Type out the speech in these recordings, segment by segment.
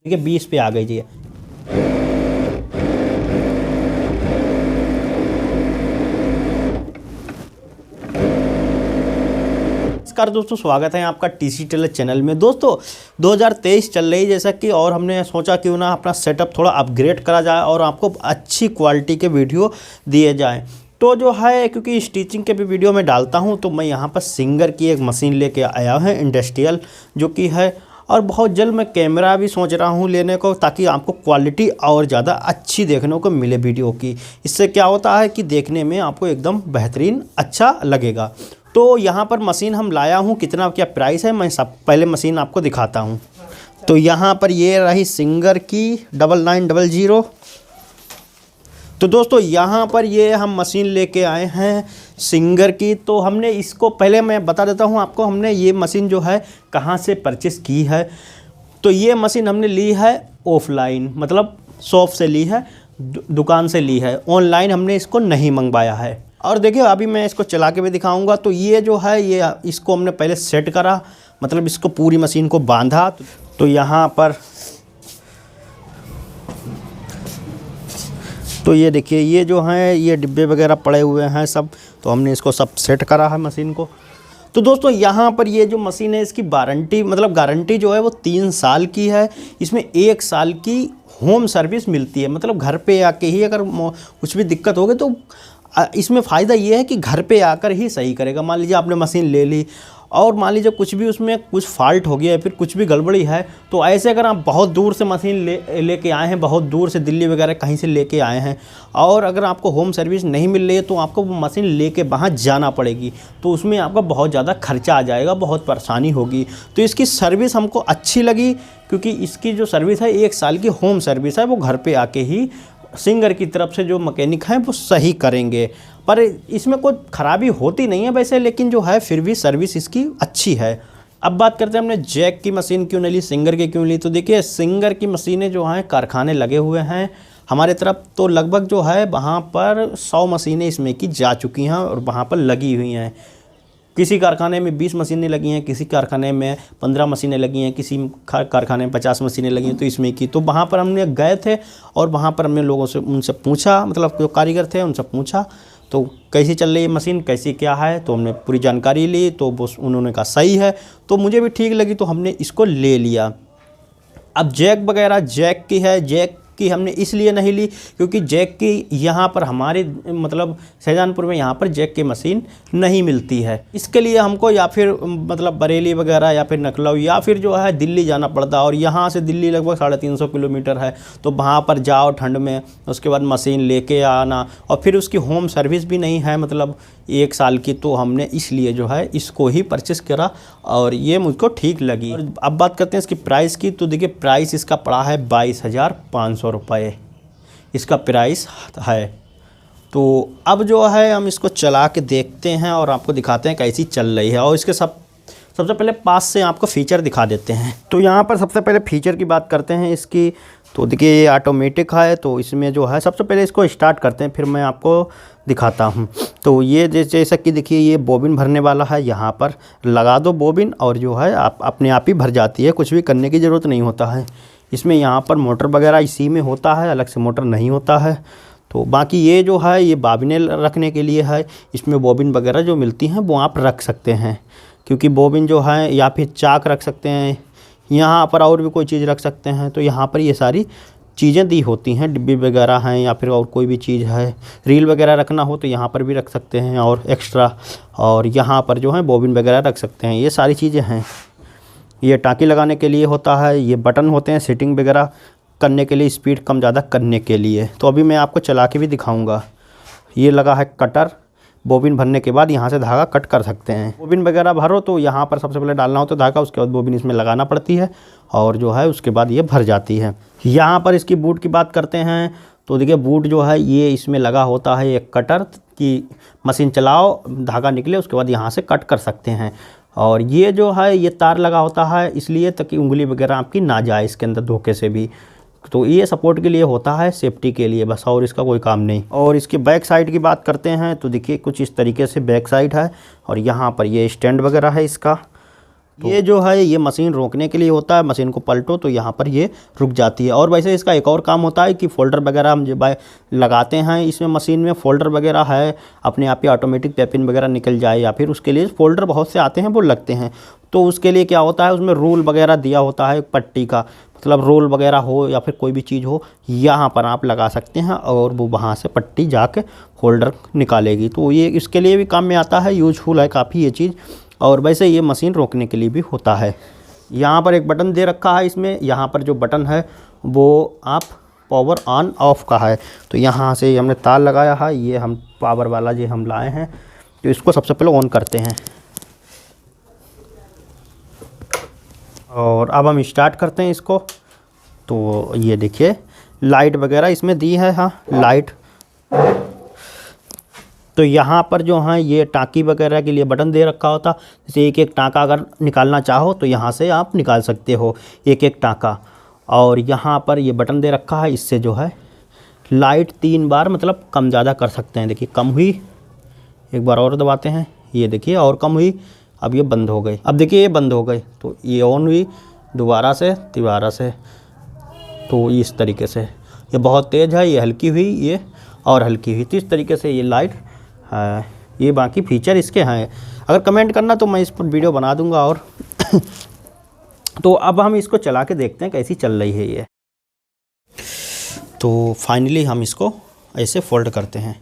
देखिए 20 पे आ गई जी। नमस्कार दोस्तों, स्वागत है आपका टीसी टेलर चैनल में। दोस्तों 2023 चल रही जैसा कि, और हमने सोचा क्यों ना अपना सेटअप थोड़ा अपग्रेड करा जाए और आपको अच्छी क्वालिटी के वीडियो दिए जाएं। तो जो है, क्योंकि स्टिचिंग के भी वीडियो में डालता हूं, तो मैं यहां पर सिंगर की एक मशीन लेके आया हूं इंडस्ट्रियल, जो कि है, और बहुत जल्द मैं कैमरा भी सोच रहा हूं लेने को, ताकि आपको क्वालिटी और ज़्यादा अच्छी देखने को मिले वीडियो की। इससे क्या होता है कि देखने में आपको एकदम बेहतरीन अच्छा लगेगा। तो यहाँ पर मशीन हम लाया हूँ, कितना क्या प्राइस है मैं सब पहले मशीन आपको दिखाता हूँ। तो यहाँ पर ये रही सिंगर की 9900। तो दोस्तों यहाँ पर ये हम मशीन लेके आए हैं सिंगर की। तो हमने इसको पहले मैं बता देता हूँ आपको, हमने ये मशीन जो है कहाँ से परचेस की है। तो ये मशीन हमने ली है ऑफलाइन, मतलब शॉप से ली है, दुकान से ली है। ऑनलाइन हमने इसको नहीं मंगवाया है। और देखिए अभी मैं इसको चला के भी दिखाऊंगा। तो ये जो है, ये इसको हमने पहले सेट करा, मतलब इसको पूरी मशीन को बांधा। तो यहाँ पर तो ये देखिए, ये जो है ये डिब्बे वगैरह पड़े हुए हैं सब, तो हमने इसको सब सेट करा है मशीन को। तो दोस्तों यहाँ पर ये जो मशीन है, इसकी वारंटी मतलब गारंटी जो है वो 3 साल की है। इसमें 1 साल की होम सर्विस मिलती है, मतलब घर पे आके ही अगर कुछ भी दिक्कत होगी तो इसमें फ़ायदा ये है कि घर पे आकर ही सही करेगा। मान लीजिए आपने मशीन ले ली और मान लीजिए कुछ भी उसमें कुछ फॉल्ट हो गया है, फिर कुछ भी गड़बड़ी है, तो ऐसे अगर आप बहुत दूर से मशीन लेके आए हैं, बहुत दूर से दिल्ली वगैरह कहीं से लेके आए हैं, और अगर आपको होम सर्विस नहीं मिल रही है, तो आपको वो मशीन लेके वहाँ जाना पड़ेगी। तो उसमें आपका बहुत ज़्यादा खर्चा आ जाएगा, बहुत परेशानी होगी। तो इसकी सर्विस हमको अच्छी लगी, क्योंकि इसकी जो सर्विस है 1 साल की होम सर्विस है, वो घर पर आके ही सिंगर की तरफ से जो मैकेनिक हैं वो सही करेंगे। पर इसमें कोई ख़राबी होती नहीं है वैसे, लेकिन जो है फिर भी सर्विस इसकी अच्छी है। अब बात करते हैं हमने जैक की मशीन क्यों नहीं ली, सिंगर की क्यों ली। तो देखिए सिंगर की मशीनें जो हैं कारखाने लगे हुए हैं हमारे तरफ, तो लगभग जो है वहाँ पर 100 मशीनें इसमें की जा चुकी हैं और वहाँ पर लगी हुई हैं। किसी कारखाने में 20 मशीनें लगी हैं, किसी कारखाने में 15 मशीनें लगी हैं, किसी कारखाने में 50 मशीनें लगी हैं। तो इसमें की, तो वहाँ पर हमने गए थे और वहाँ पर हमने लोगों से उनसे पूछा, मतलब जो कारीगर थे उनसे पूछा तो कैसी चल रही है मशीन, कैसी क्या है। तो हमने पूरी जानकारी ली, तो वो उन्होंने कहा सही है। तो मुझे भी ठीक लगी, तो हमने इसको ले लिया। अब जैक वगैरह, जैक की है, जैक की हमने इसलिए नहीं ली क्योंकि जैक की यहाँ पर हमारे मतलब शाहजहानपुर में यहाँ पर जैक की मशीन नहीं मिलती है। इसके लिए हमको या फिर मतलब बरेली वगैरह या फिर नकलऊ या फिर जो है दिल्ली जाना पड़ता, और यहाँ से दिल्ली लगभग 350 किलोमीटर है। तो वहाँ पर जाओ ठंड में, उसके बाद मशीन लेके आना, और फिर उसकी होम सर्विस भी नहीं है मतलब 1 साल की। तो हमने इसलिए जो है इसको ही परचेस करा और ये मुझको ठीक लगी। और अब बात करते हैं इसकी प्राइस की। तो देखिए प्राइस इसका पड़ा है 22,500 रुपये इसका प्राइस है। तो अब जो है हम इसको चला के देखते हैं और आपको दिखाते हैं कैसी चल रही है। और इसके सबसे पहले पास से आपको फ़ीचर दिखा देते हैं। तो यहाँ पर सबसे पहले फ़ीचर की बात करते हैं इसकी। तो देखिए ये ऑटोमेटिक है, तो इसमें जो है सबसे पहले इसको स्टार्ट करते हैं, फिर मैं आपको दिखाता हूँ। तो ये जैसा कि देखिए ये बोबिन भरने वाला है, यहाँ पर लगा दो बोबिन और जो है आप अपने आप ही भर जाती है, कुछ भी करने की ज़रूरत नहीं होता है इसमें। यहाँ पर मोटर वगैरह इसी में होता है, अलग से मोटर नहीं होता है। तो बाकी ये जो है ये बॉबिनें रखने के लिए है, इसमें बॉबिन वगैरह जो मिलती हैं वो आप रख सकते हैं, क्योंकि बॉबिन जो है या फिर चाक रख सकते हैं, यहाँ पर और भी कोई चीज़ रख सकते हैं। तो यहाँ पर ये सारी चीज़ें दी होती हैं, डिब्बी वगैरह हैं या फिर और कोई भी चीज़ है, रील वगैरह रखना हो तो यहाँ पर भी रख सकते हैं और एक्स्ट्रा, और यहाँ पर जो है बॉबिन वगैरह रख सकते हैं। ये सारी चीज़ें हैं। ये टाँकी लगाने के लिए होता है, ये बटन होते हैं सेटिंग वगैरह करने के लिए, स्पीड कम ज़्यादा करने के लिए। तो अभी मैं आपको चला के भी दिखाऊंगा। ये लगा है कटर, बोबिन भरने के बाद यहाँ से धागा कट कर सकते हैं। बोबिन वगैरह भरो तो यहाँ पर सबसे पहले डालना होता है धागा, उसके बाद बोबिन इसमें लगाना पड़ती है और जो है उसके बाद ये भर जाती है। यहाँ पर इसकी बूट की बात करते हैं। तो देखिए बूट जो है ये इसमें लगा होता है एक कटर की, मशीन चलाओ धागा निकले उसके बाद यहाँ से कट कर सकते हैं। और ये जो है ये तार लगा होता है इसलिए ताकि उंगली वगैरह आपकी ना जाए इसके अंदर धोखे से भी। तो ये सपोर्ट के लिए होता है, सेफ्टी के लिए बस, और इसका कोई काम नहीं। और इसकी बैक साइड की बात करते हैं तो देखिए कुछ इस तरीके से बैक साइड है, और यहाँ पर ये स्टैंड वगैरह है इसका। तो ये जो है ये मशीन रोकने के लिए होता है, मशीन को पलटो तो यहाँ पर ये रुक जाती है। और वैसे इसका एक और काम होता है कि फ़ोल्डर वगैरह हम जब लगाते हैं इसमें मशीन में फ़ोल्डर वगैरह है, अपने आप ही ऑटोमेटिक पेपिन वगैरह निकल जाए, या फिर उसके लिए फ़ोल्डर बहुत से आते हैं वो लगते हैं। तो उसके लिए क्या होता है, उसमें रूल वगैरह दिया होता है पट्टी का, मतलब रोल वगैरह हो या फिर कोई भी चीज़ हो, यहाँ पर आप लगा सकते हैं और वो वहाँ से पट्टी जाके होल्डर निकालेगी। तो ये इसके लिए भी काम में आता है, यूजफुल है काफ़ी ये चीज़। और वैसे ये मशीन रोकने के लिए भी होता है। यहाँ पर एक बटन दे रखा है इसमें, यहाँ पर जो बटन है वो आप पावर ऑन ऑफ का है। तो यहाँ से हमने तार लगाया है, ये हम पावर वाला जो हम लाए हैं, तो इसको सबसे पहले ऑन करते हैं और अब हम स्टार्ट करते हैं इसको। तो ये देखिए लाइट वगैरह इसमें दी है, हाँ लाइट। तो यहाँ पर जो है ये टाँकी वगैरह के लिए बटन दे रखा होता, जैसे एक एक टाँका अगर निकालना चाहो तो यहाँ से आप निकाल सकते हो एक एक टाँका। और यहाँ पर ये बटन दे रखा है, इससे जो है लाइट 3 बार मतलब कम ज़्यादा कर सकते हैं। देखिए कम हुई, एक बार और दबाते हैं, ये देखिए और कम हुई, अब ये बंद हो गई। अब देखिए ये बंद हो गई, तो ये ऑन हुई दोबारा से तिबारा से। तो इस तरीके से ये बहुत तेज़ है, ये हल्की हुई, ये और हल्की हुई। तो इस तरीके से ये लाइट है। ये बाकी फीचर इसके हैं, अगर कमेंट करना तो मैं इस पर वीडियो बना दूंगा। और तो अब हम इसको चला के देखते हैं कैसी चल रही है ये। तो फाइनली हम इसको ऐसे फोल्ड करते हैं।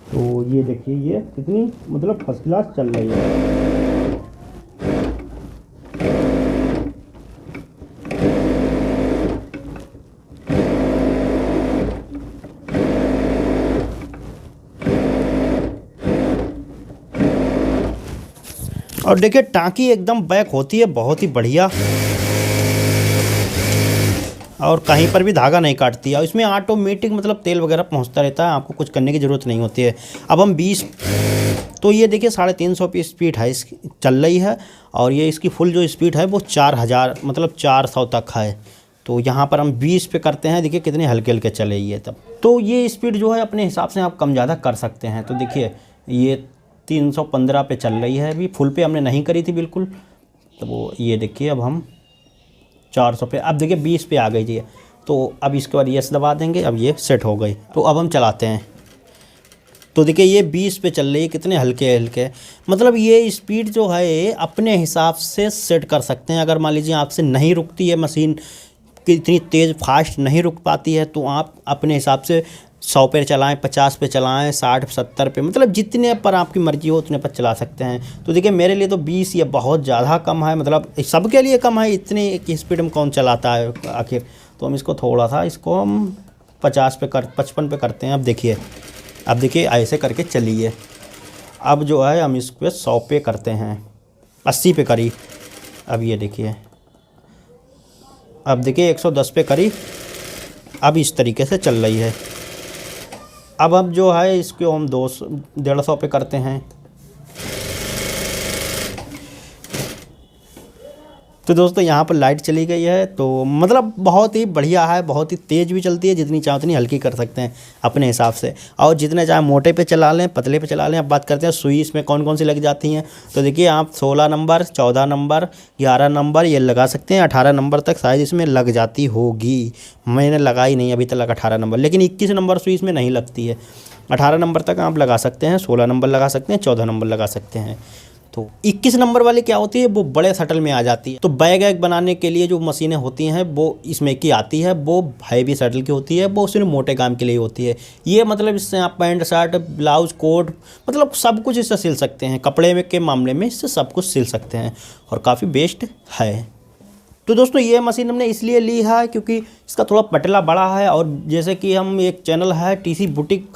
तो ये देखिए ये कितनी मतलब फर्स्ट क्लास चल रही है। और देखिए टांकी एकदम बैक होती है, बहुत ही बढ़िया, और कहीं पर भी धागा नहीं काटती है। इसमें ऑटोमेटिक मतलब तेल वगैरह पहुंचता रहता है, आपको कुछ करने की ज़रूरत नहीं होती है। अब हम 20, तो ये देखिए 350 की स्पीड है इसकी चल रही है, और ये इसकी फुल जो स्पीड है वो 4000 मतलब 400 तक है। तो यहाँ पर हम 20 पे करते हैं, देखिए कितने हल्के हल्के चले ये तब। तो ये स्पीड जो है अपने हिसाब से आप कम ज़्यादा कर सकते हैं। तो देखिए ये 315 पे चल रही है, अभी फुल पे हमने नहीं करी थी बिल्कुल। तो वो ये देखिए अब हम 400 पे, अब देखिए 20 पे आ गई जी। तो अब इसके बाद यस दबा देंगे, अब ये सेट हो गई। तो अब हम चलाते हैं, तो देखिए ये 20 पे चल रही है, कितने हल्के हल्के। मतलब ये स्पीड जो है अपने हिसाब से सेट कर सकते हैं। अगर मान लीजिए आपसे नहीं रुकती है मशीन, कि इतनी तेज़ फास्ट नहीं रुक पाती है, तो आप अपने हिसाब से 100 पे चलाएं, 50 पे चलाएं, 60 70 पे, मतलब जितने पर आपकी मर्ज़ी हो उतने पर चला सकते हैं। तो देखिए मेरे लिए तो 20 ये बहुत ज़्यादा कम है, मतलब सबके लिए कम है, इतनी की स्पीड में कौन चलाता है आखिर। तो हम इसको थोड़ा सा इसको हम 55 पे करते हैं। अब देखिए ऐसे करके चलिए। अब जो है हम इस पर 100 पे करते हैं, 80 पे करी, अब ये देखिए, अब देखिए 110 पे करी, अब इस तरीके से चल रही है। अब जो है इसको हम 150 पे करते हैं। तो दोस्तों यहाँ पर लाइट चली गई है, तो मतलब बहुत ही बढ़िया है, बहुत ही तेज़ भी चलती है, जितनी चाहो उतनी हल्की कर सकते हैं अपने हिसाब से। और जितने चाहे मोटे पे चला लें, पतले पे चला लें। अब बात करते हैं सुई इसमें कौन कौन सी लग जाती हैं। तो देखिए आप 16 नंबर, 14 नंबर, 11 नंबर ये लगा सकते हैं। 18 नंबर तक शायद इसमें लग जाती होगी, मैंने लगाई नहीं अभी तक 18 नंबर, लेकिन 21 नंबर सुई इसमें नहीं लगती है। 18 नंबर तक आप लगा सकते हैं, 16 नंबर लगा सकते हैं, 14 नंबर लगा सकते हैं। तो 21 नंबर वाली क्या होती है, वो बड़े शटल में आ जाती है। तो बैग वैग बनाने के लिए जो मशीनें होती हैं वो इसमें की आती है, वो हैवी शटल की होती है, वो सिर्फ मोटे काम के लिए होती है। ये मतलब इससे आप पैंट शर्ट ब्लाउज कोट मतलब सब कुछ इससे सिल सकते हैं। कपड़े में के मामले में इससे सब कुछ सिल सकते हैं और काफ़ी बेस्ट है। तो दोस्तों ये मशीन हमने इसलिए ली है क्योंकि इसका थोड़ा पटला बड़ा है, और जैसे कि हम एक चैनल है टीसी बुटीक,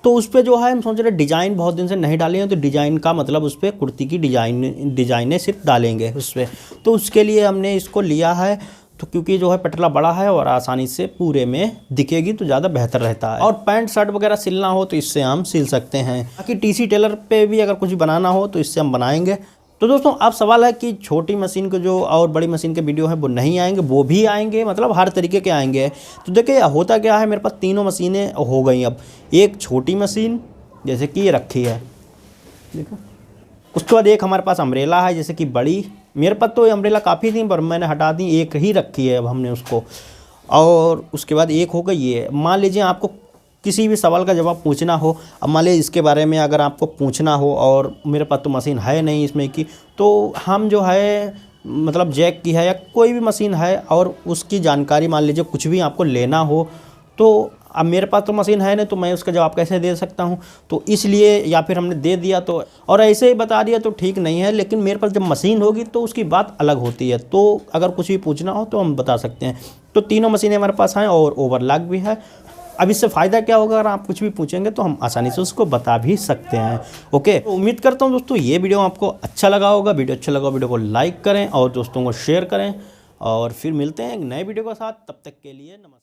तो उस पर जो है हम सोच रहे डिज़ाइन बहुत दिन से नहीं डाले हैं, तो डिज़ाइन का मतलब उस पर कुर्ती की डिज़ाइनें सिर्फ डालेंगे उस पर। तो उसके लिए हमने इसको लिया है, तो क्योंकि जो है पटला बड़ा है और आसानी से पूरे में दिखेगी तो ज़्यादा बेहतर रहता है। और पैंट शर्ट वगैरह सिलना हो तो इससे हम सिल सकते हैं। बाकी टीसी टेलर पे भी अगर कुछ बनाना हो तो इससे हम बनाएंगे। तो दोस्तों अब सवाल है कि छोटी मशीन के जो और बड़ी मशीन के वीडियो है वो नहीं आएंगे, वो भी आएंगे, मतलब हर तरीके के आएंगे। तो देखिए होता क्या है, मेरे पास तीनों मशीनें हो गई। अब एक छोटी मशीन जैसे कि ये रखी है, देखो। उसके बाद एक हमारे पास अम्ब्रेला है जैसे कि बड़ी, मेरे पास तो अम्ब्रेला काफ़ी थी पर मैंने हटा दी, एक ही रखी है अब हमने उसको। और उसके बाद एक हो गई ये। मान लीजिए आपको किसी भी सवाल का जवाब पूछना हो, अब मान लीजिए इसके बारे में अगर आपको पूछना हो और मेरे पास तो मशीन है नहीं इसमें की, तो हम जो है मतलब जैक की है या कोई भी मशीन है और उसकी जानकारी मान लीजिए कुछ भी आपको लेना हो, तो अब मेरे पास तो मशीन है नहीं तो मैं उसका जवाब कैसे दे सकता हूँ। तो इसलिए या फिर हमने दे दिया तो, और ऐसे ही बता दिया तो ठीक नहीं है। लेकिन मेरे पास जब मशीन होगी तो उसकी बात अलग होती है, तो अगर कुछ भी पूछना हो तो हम बता सकते हैं। तो तीनों मशीनें हमारे पास हैं और ओवरलॉक भी है। अब इससे फ़ायदा क्या होगा, अगर आप कुछ भी पूछेंगे तो हम आसानी से उसको बता भी सकते हैं। ओके, तो उम्मीद करता हूँ दोस्तों ये वीडियो आपको अच्छा लगा होगा। वीडियो अच्छा लगा वीडियो को लाइक करें और दोस्तों को शेयर करें, और फिर मिलते हैं एक नए वीडियो के साथ। तब तक के लिए नमस्कार।